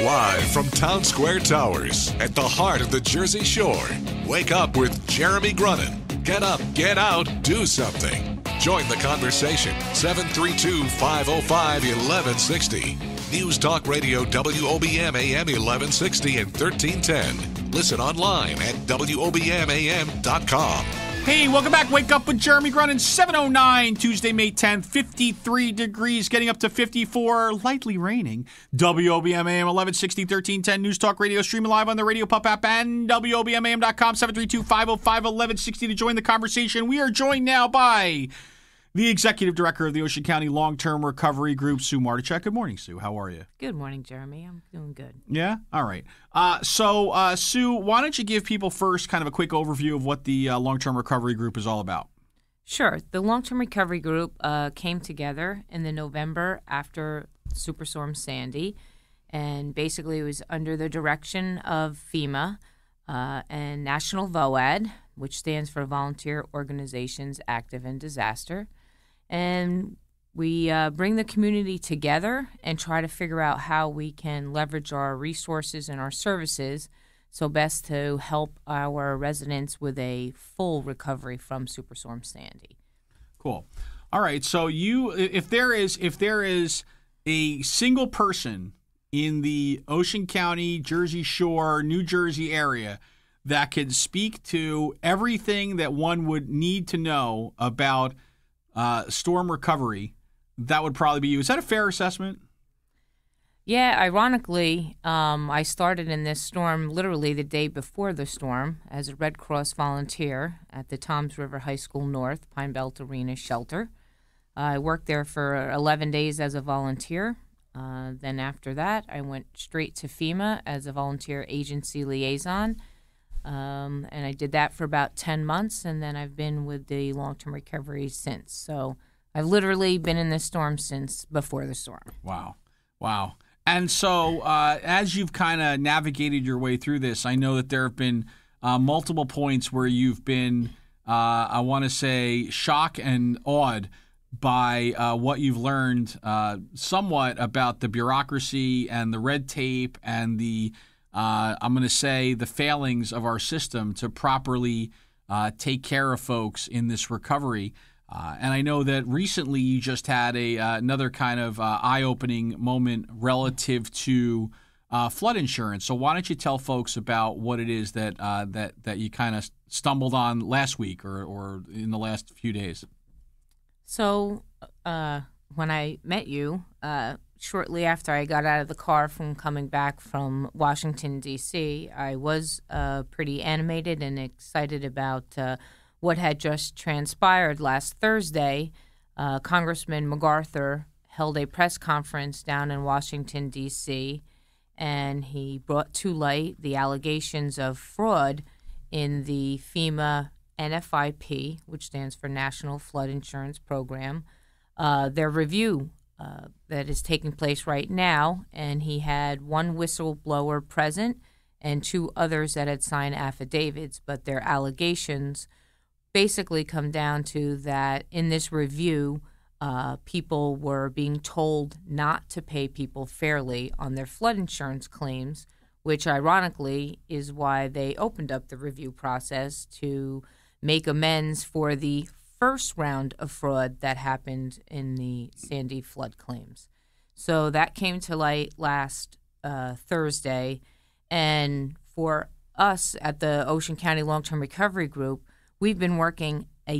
Live from Town Square Towers at the heart of the Jersey Shore. Wake up with Jeremy Grunin. Get up, get out, do something. Join the conversation. 732-505-1160. News Talk Radio WOBM AM 1160 and 1310. Listen online at WOBMAM.com. Hey, welcome back. Wake up with Jeremy Grunin. 7:09, Tuesday, May 10th, 53 degrees, getting up to 54, lightly raining. WOBM AM 1160, 1310, News Talk Radio, streaming live on the Radio Pup app and WOBMAM.com, 732-505-1160 to join the conversation. We are joined now by the Executive Director of the Ocean County Long-Term Recovery Group, Sue Marticek. Good morning, Sue. How are you? Good morning, Jeremy. I'm doing good. Yeah? All right. So, Sue, why don't you give people first kind of a quick overview of what the Long-Term Recovery Group is all about? Sure. The Long-Term Recovery Group came together in the November after Superstorm Sandy, and basically it was under the direction of FEMA and National VOAD, which stands for Volunteer Organizations Active in Disaster. And we bring the community together and try to figure out how we can leverage our resources and our services so best to help our residents with a full recovery from Superstorm Sandy. Cool. All right. So if there is a single person in the Ocean County, Jersey Shore, New Jersey area that can speak to everything that one would need to know about storm recovery, that would probably be you. Is that a fair assessment? Yeah, ironically, I started in this storm literally the day before the storm as a Red Cross volunteer at the Toms River High School North Pine Belt Arena shelter. I worked there for 11 days as a volunteer. Then after that, I went straight to FEMA as a volunteer agency liaison. And I did that for about 10 months, and then I've been with the long-term recovery since. So I've literally been in this storm since before the storm. Wow. And so as you've kind of navigated your way through this, I know that there have been multiple points where you've been, I want to say, shocked and awed by what you've learned somewhat about the bureaucracy and the red tape and the I'm going to say the failings of our system to properly take care of folks in this recovery. And I know that recently you just had another kind of eye-opening moment relative to flood insurance. So why don't you tell folks about what it is that you kind of stumbled on last week or in the last few days? So when I met you, shortly after I got out of the car from coming back from Washington, D.C., I was pretty animated and excited about what had just transpired last Thursday. Congressman MacArthur held a press conference down in Washington, D.C., and he brought to light the allegations of fraud in the FEMA NFIP, which stands for National Flood Insurance Program, their review that is taking place right now, and he had one whistleblower present and two others that had signed affidavits, but their allegations basically come down to that in this review, people were being told not to pay people fairly on their flood insurance claims, which ironically is why they opened up the review process to make amends for the first round of fraud that happened in the Sandy flood claims. So that came to light last Thursday. And for us at the Ocean County Long-Term Recovery Group, we've been working a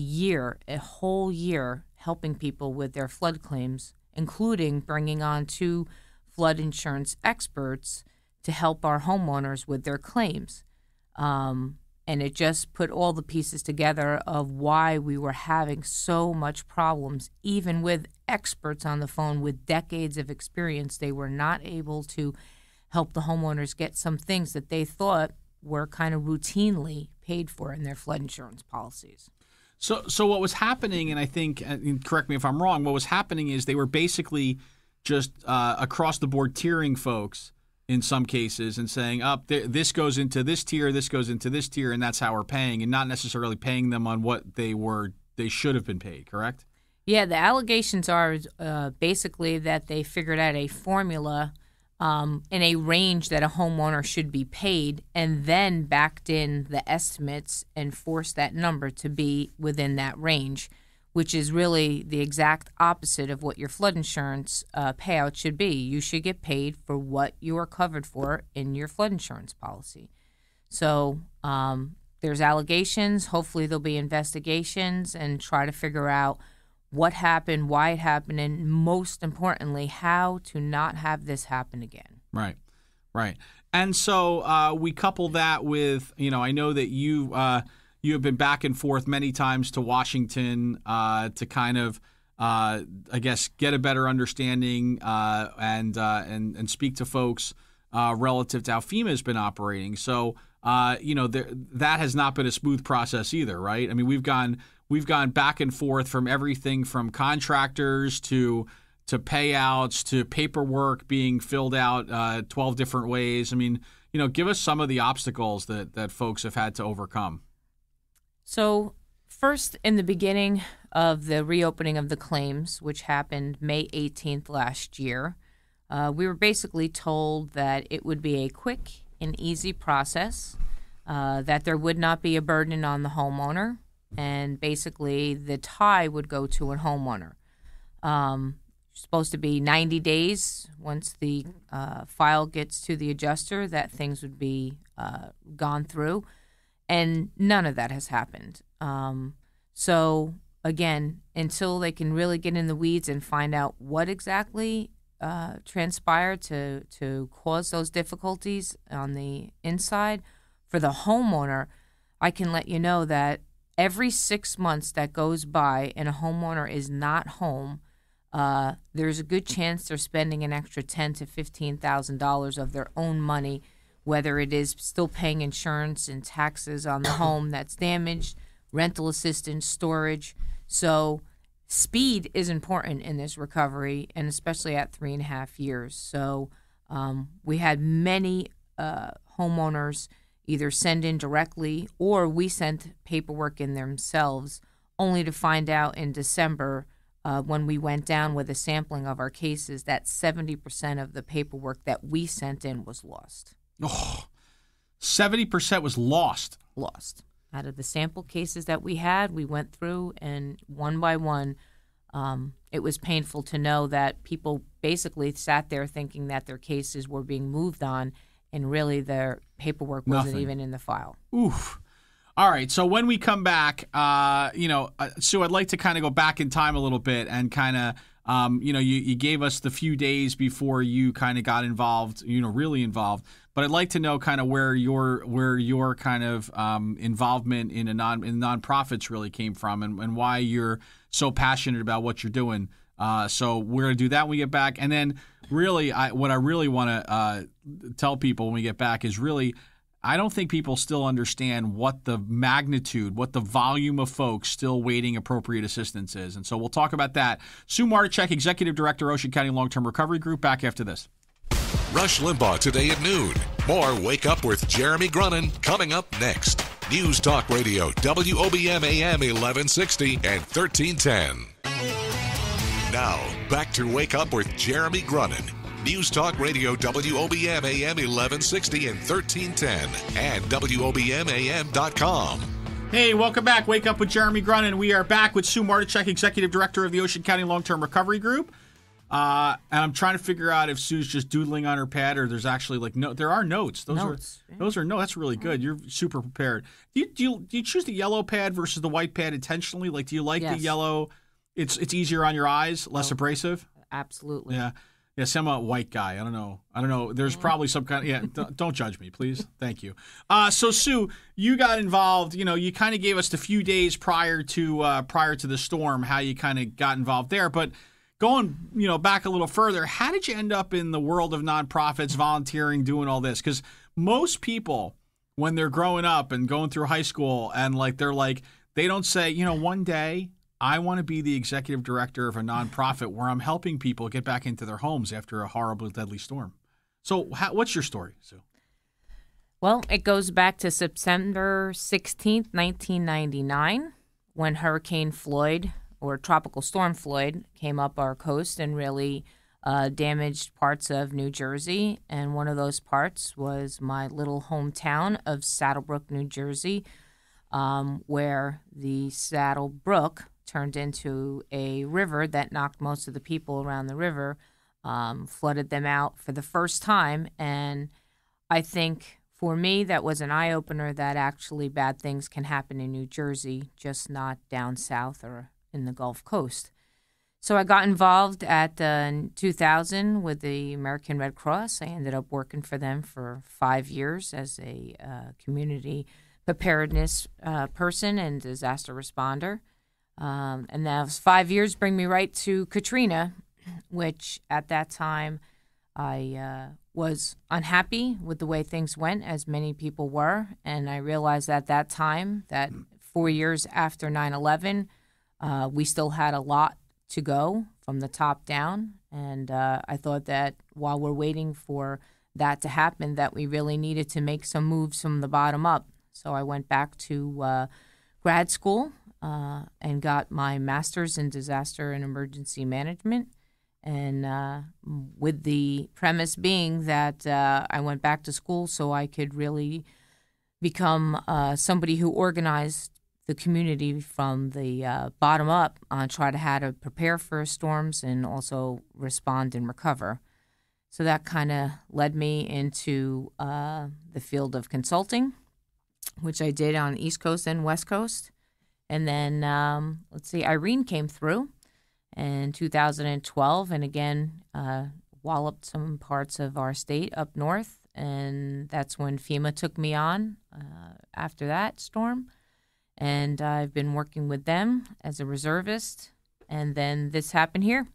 whole year, helping people with their flood claims, including bringing on two flood insurance experts to help our homeowners with their claims. And it just put all the pieces together of why we were having so much problems. Even with experts on the phone with decades of experience, they were not able to help the homeowners get some things that they thought were kind of routinely paid for in their flood insurance policies. So what was happening, and I think, and correct me if I'm wrong, what was happening is they were basically just across the board tiering folks in some cases and saying, this goes into this tier, this goes into this tier, and that's how we're paying, and not necessarily paying them on what they should have been paid, correct? Yeah, the allegations are basically that they figured out a formula in a range that a homeowner should be paid, and then backed in the estimates and forced that number to be within that range, which is really the exact opposite of what your flood insurance payout should be. You should get paid for what you are covered for in your flood insurance policy. So there's allegations. Hopefully there'll be investigations and try to figure out what happened, why it happened, and most importantly, how to not have this happen again. Right, right. And so we couple that with, I know that you have been back and forth many times to Washington to kind of, I guess, get a better understanding and speak to folks relative to how FEMA has been operating. So, that has not been a smooth process either, right? I mean, we've gone back and forth from everything from contractors to payouts to paperwork being filled out 12 different ways. I mean, give us some of the obstacles that folks have had to overcome. So first, in the beginning of the reopening of the claims, which happened May 18th last year, we were basically told that it would be a quick and easy process, that there would not be a burden on the homeowner, and basically the tie would go to a homeowner. Supposed to be 90 days once the file gets to the adjuster that things would be gone through, and none of that has happened. So again, until they can really get in the weeds and find out what exactly transpired to cause those difficulties on the inside, for the homeowner, I can let you know that every 6 months that goes by and a homeowner is not home, there's a good chance they're spending an extra $10,000 to $15,000 of their own money, whether it is still paying insurance and taxes on the home that's damaged, rental assistance, storage. So speed is important in this recovery, and especially at 3.5 years. So we had many homeowners either send in directly or we sent paperwork in themselves, only to find out in December when we went down with a sampling of our cases that 70% of the paperwork that we sent in was lost. Oh, 70% was lost. Lost. Out of the sample cases that we had, we went through, and one by one, it was painful to know that people basically sat there thinking that their cases were being moved on, and really their paperwork wasn't even in the file. Oof. All right. So when we come back, Sue, I'd like to kind of go back in time a little bit and kind of, you gave us the few days before you kind of got involved, really involved. But I'd like to know kind of where your kind of involvement in nonprofits really came from, and why you're so passionate about what you're doing. So we're going to do that when we get back. And then really, what I really want to tell people when we get back is really, I don't think people still understand what the magnitude, what the volume of folks still waiting appropriate assistance is. And so we'll talk about that. Sue Marticek, Executive Director, Ocean County Long-Term Recovery Group, back after this. Rush Limbaugh today at noon. More Wake Up with Jeremy Grunin coming up next. News Talk Radio, WOBM AM 1160 and 1310. Now, back to Wake Up with Jeremy Grunin. News Talk Radio, WOBM AM 1160 and 1310 and WOBMAM.com. Hey, welcome back. Wake Up with Jeremy Grunin. We are back with Sue Marticek, Executive Director of the Ocean County Long-Term Recovery Group. And I'm trying to figure out if Sue's just doodling on her pad or there's actually there are notes. Those are notes. That's really good. You're super prepared. Do you choose the yellow pad versus the white pad intentionally? Like, do you like the yellow? It's easier on your eyes, less abrasive. Absolutely. Yeah. Yeah, see, I'm a white guy. I don't know. There's probably some kind of, don't judge me, please. Thank you. So, Sue, you got involved, you kind of gave us the few days prior to the storm, how you kind of got involved there. But going, back a little further, how did you end up in the world of nonprofits, volunteering, doing all this? Because most people, when they're growing up and going through high school and they don't say, one day I want to be the executive director of a nonprofit where I'm helping people get back into their homes after a horrible, deadly storm. So what's your story, Sue? Well, it goes back to September 16th, 1999, when Hurricane Floyd, or Tropical Storm Floyd, came up our coast and really damaged parts of New Jersey, and one of those parts was my little hometown of Saddlebrook, New Jersey, where the Saddle Brook turned into a river that knocked most of the people around the river, flooded them out for the first time. And I think for me, that was an eye-opener that actually bad things can happen in New Jersey, just not down south or in the Gulf Coast. So I got involved in 2000 with the American Red Cross. I ended up working for them for 5 years as a community preparedness person and disaster responder. And those 5 years bring me right to Katrina, which at that time I was unhappy with the way things went, as many people were. And I realized at that time that 4 years after 9/11, we still had a lot to go from the top down. And I thought that while we're waiting for that to happen, that we really needed to make some moves from the bottom up. So I went back to grad school and got my master's in disaster and emergency management. And with the premise being that I went back to school so I could really become somebody who organized the community from the bottom up on try to how to prepare for storms and also respond and recover. So that kind of led me into the field of consulting, which I did on East Coast and West Coast. And then, Irene came through in 2012 and again walloped some parts of our state up north. And that's when FEMA took me on after that storm. And I've been working with them as a reservist. And then this happened here.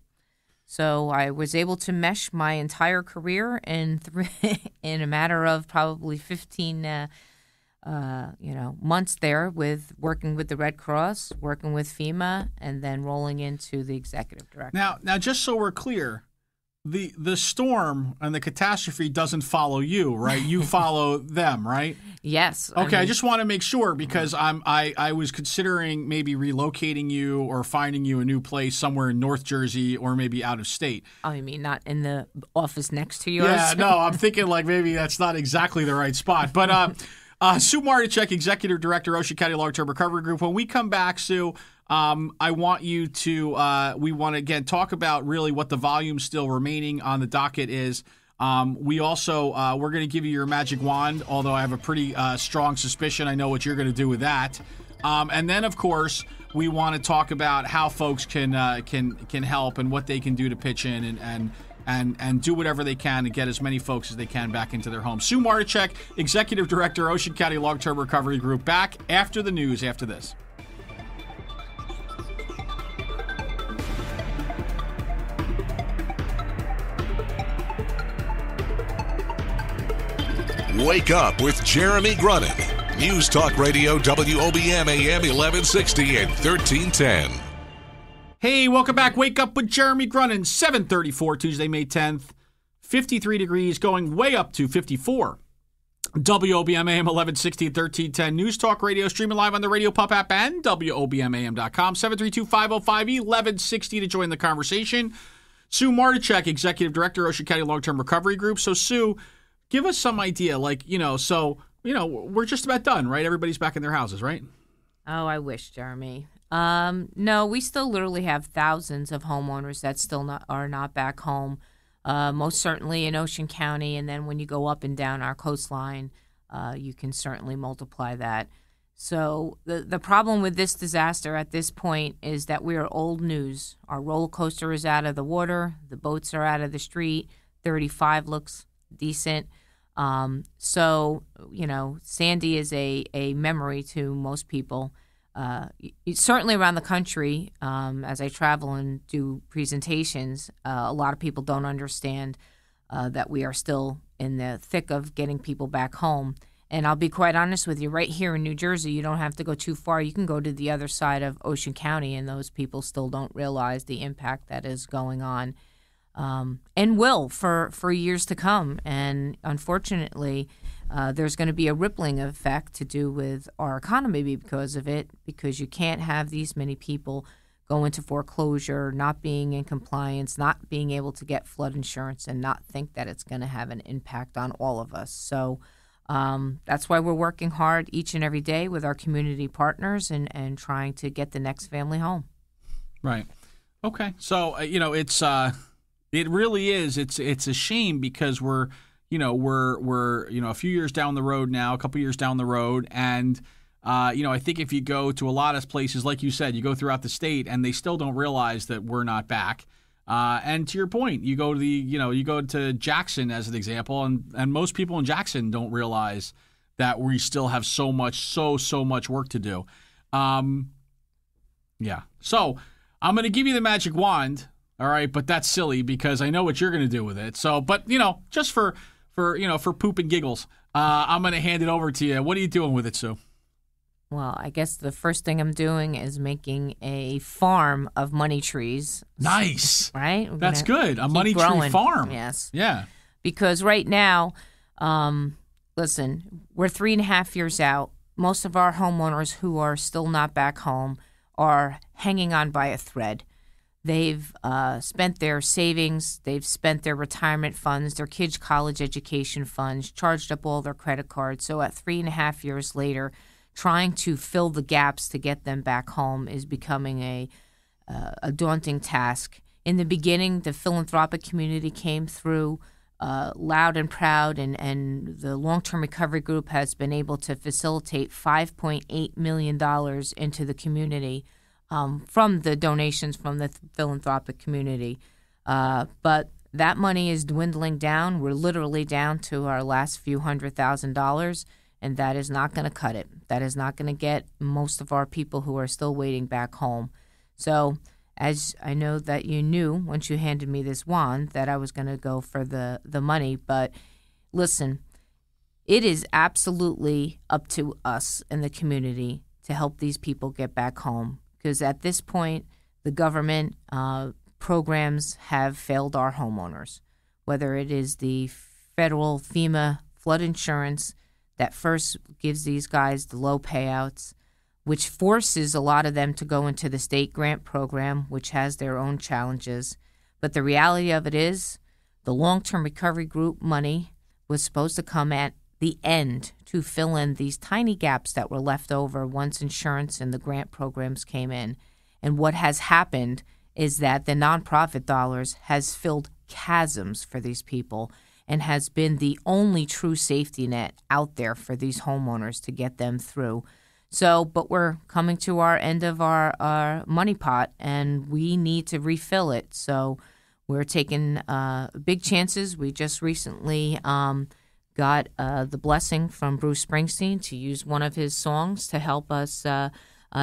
So I was able to mesh my entire career in a matter of probably 15 months there, with working with the Red Cross, working with FEMA, and then rolling into the executive director. Now, just so we're clear, the storm and the catastrophe doesn't follow you, right? You follow them, right? Yes. Okay, I just want to make sure, because I was considering maybe relocating you or finding you a new place somewhere in North Jersey or maybe out of state. Oh, you mean not in the office next to yours? Yeah, no, I'm thinking like maybe that's not exactly the right spot. But Sue Marticek, Executive Director, Ocean County Long-Term Recovery Group. When we come back, Sue, I want you to we want to, again, talk about really what the volume still remaining on the docket is. We also, we're going to give you your magic wand, although I have a pretty strong suspicion I know what you're going to do with that. And then, of course, we want to talk about how folks can help and what they can do to pitch in and do whatever they can to get as many folks as they can back into their homes. Sue Marticek, Executive Director, Ocean County Long-Term Recovery Group, back after the news after this. Wake up with Jeremy Grunin. News Talk Radio, WOBM AM 1160 and 1310. Hey, welcome back. Wake up with Jeremy Grunin. 7:34, Tuesday, May 10th. 53 degrees, going way up to 54. WOBM AM 1160 and 1310. News Talk Radio, streaming live on the Radio Pup app and WOBMAM.com. 732-505-1160 to join the conversation. Sue Marticek, Executive Director, Ocean County Long-Term Recovery Group. So, Sue, give us some idea, we're just about done, right? Everybody's back in their houses, right? Oh, I wish, Jeremy. No, we still literally have thousands of homeowners that still are not back home, most certainly in Ocean County. And then when you go up and down our coastline, you can certainly multiply that. So the problem with this disaster at this point is that we are old news. Our roller coaster is out of the water. The boats are out of the street. 35 looks decent. Sandy is a memory to most people. Certainly around the country, as I travel and do presentations, a lot of people don't understand that we are still in the thick of getting people back home. And I'll be quite honest with you, right here in New Jersey, you don't have to go too far. You can go to the other side of Ocean County, and those people still don't realize the impact that is going on. And will for years to come. And unfortunately, there's going to be a rippling effect to do with our economy because of it, because you can't have these many people go into foreclosure, not being in compliance, not being able to get flood insurance, and not think that it's going to have an impact on all of us. So that's why we're working hard each and every day with our community partners and trying to get the next family home. Right. Okay. So, it really is. It's a shame because we're a few years down the road now, a couple years down the road, and I think if you go to a lot of places, like you said, you go throughout the state, and they still don't realize that we're not back. And to your point, you go to Jackson as an example, and most people in Jackson don't realize that we still have so much work to do. Yeah. So I'm going to give you the magic wand, all right, but that's silly because I know what you're going to do with it. So, but just for poop and giggles, I'm going to hand it over to you. What are you doing with it, Sue? Well, I guess the first thing I'm doing is making a farm of money trees. Nice. Right? That's good. A money tree farm. Yes. Yeah. Because right now, listen, we're 3.5 years out. Most of our homeowners who are still not back home are hanging on by a thread. They've spent their savings, they've spent their retirement funds, their kids' college education funds, charged up all their credit cards. So at 3.5 years later, trying to fill the gaps to get them back home is becoming a daunting task. In the beginning, the philanthropic community came through loud and proud, and the long-term recovery group has been able to facilitate $5.8 million into the community from the donations from the philanthropic community. But that money is dwindling down. We're literally down to our last few $100,000. And that is not going to cut it. That is not going to get most of our people who are still waiting back home. So, as I know that you knew once you handed me this wand that I was going to go for the money. But listen, it is absolutely up to us in the community to help these people get back home. Because at this point, the government programs have failed our homeowners. Whether it is the federal FEMA flood insurance that first gives these guys the low payouts, which forces a lot of them to go into the state grant program, which has their own challenges. But the reality of it is the long-term recovery group money was supposed to come at the end to fill in these tiny gaps that were left over once insurance and the grant programs came in. And what has happened is that the nonprofit dollars has filled chasms for these people and has been the only true safety net out there for these homeowners to get them through. So, but we're coming to our end of our money pot, and we need to refill it. So we're taking big chances. We just recently got the blessing from Bruce Springsteen to use one of his songs to help us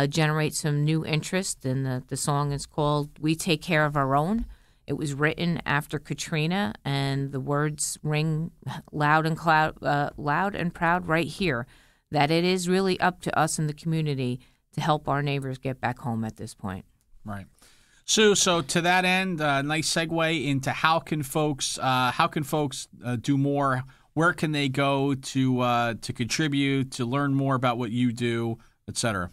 generate some new interest. And the song is called We Take Care of Our Own. It was written after Katrina, and the words ring loud and proud right here, that it is really up to us in the community to help our neighbors get back home at this point. Right. Sue, so to that end, nice segue into how can folks do more? Where can they go to contribute, to learn more about what you do, et cetera?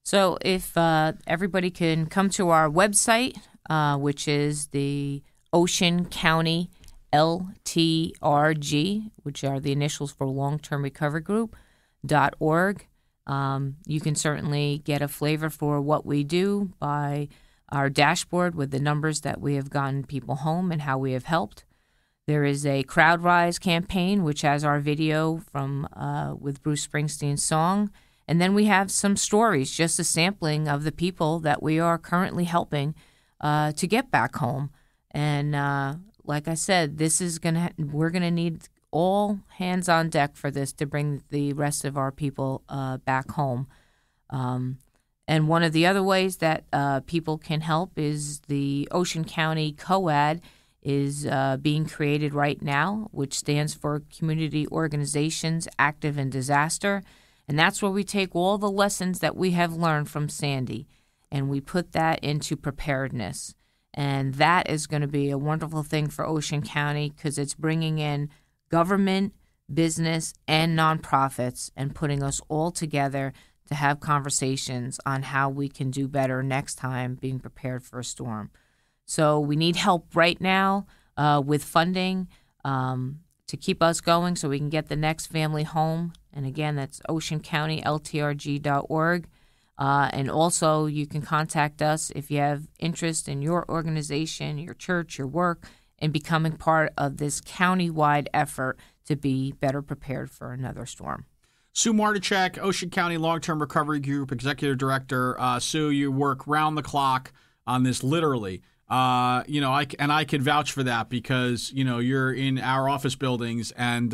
So if everybody can come to our website, which is the Ocean County LTRG, which are the initials for Long-Term Recovery Group, .org. You can certainly get a flavor for what we do by our dashboard with the numbers that we have gotten people home and how we have helped. There is a CrowdRise campaign, which has our video from with Bruce Springsteen's song. And then we have some stories, just a sampling of the people that we are currently helping to get back home. And like I said, we're gonna need all hands on deck for this to bring the rest of our people back home. And one of the other ways that people can help is the Ocean County COAD is being created right now, which stands for Community Organizations Active in Disaster. And that's where we take all the lessons that we have learned from Sandy and we put that into preparedness. And that is going to be a wonderful thing for Ocean County because it's bringing in government, business, and nonprofits and putting us all together to have conversations on how we can do better next time being prepared for a storm. So we need help right now with funding to keep us going so we can get the next family home. And again, that's oceancountyltrg.org. And also you can contact us if you have interest in your organization, your church, your work, and becoming part of this county-wide effort to be better prepared for another storm. Sue Marticek, Ocean County Long-Term Recovery Group Executive Director. Sue, you work round the clock on this, literally. I could vouch for that because, you're in our office buildings and,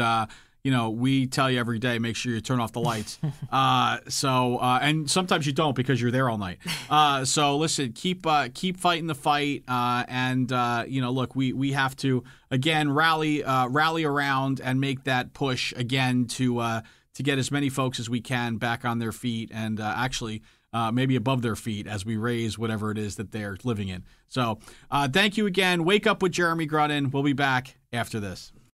we tell you every day, make sure you turn off the lights. And sometimes you don't because you're there all night. So listen, keep fighting the fight. Look, we have to, again, rally around and make that push again to get as many folks as we can back on their feet and maybe above their feet as we raise whatever it is that they're living in. So thank you again. Wake Up with Jeremy Grunin. We'll be back after this.